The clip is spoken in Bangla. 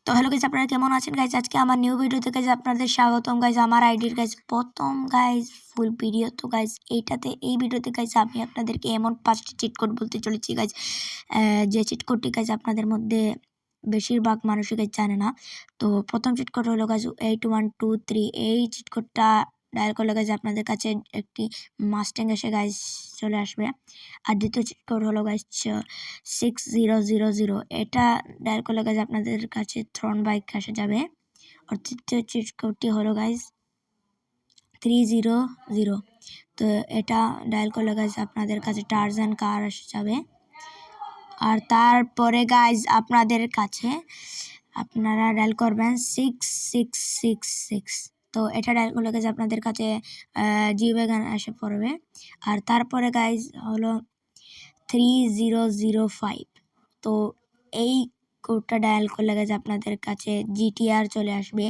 তো হ্যালো গাইজ, আপনারা কেমন আছেন গাইজ? আজকে আমার নিউ ভিডিওতে গাইজ আপনাদের স্বাগতম গাইজ। আমার আইডির গাইজ প্রথম গাইজ ফুল ভিডিও। তো গাইজ এই ভিডিওতে গাইজ আমি আপনাদেরকে এমন 5টি চিট কোড বলতে চলেছি গাইজ, যে চিট কোডটি গাইজ আপনাদের মধ্যে বেশিরভাগ মানুষই গাইজ জানে না। তো প্রথম চিট কোড হলো গাইজ 8123। এই চিট কোডটা ডায়াল করলে গাইজ আপনাদের কাছে একটি মাস্ট্যাং এসে গাইজ চলে আসবে। আর দ্বিতীয় চিট কোড হলো গাইজ 6000। এটা ডায়াল করলে গাইজ আপনাদের কাছে থ্রন বাইক এসে যাবে। আর তৃতীয় চিট কোডটি হলো গাইজ 300। তো এটা ডায়াল করলে গাইজ আপনাদের কাছে টার্জান কার এসে যাবে। আর তারপরে গাইজ আপনারা ডায়াল করবেন 6666। তো এটা ডায়াল করলে গাইজ আপনাদের কাছে জি ওয়াগন এসে পড়বে। আর তারপরে গাইজ হলো 3005। তো এই কোডটা ডায়াল করলে গাইজ আপনাদের কাছে জিটিআর চলে আসবে।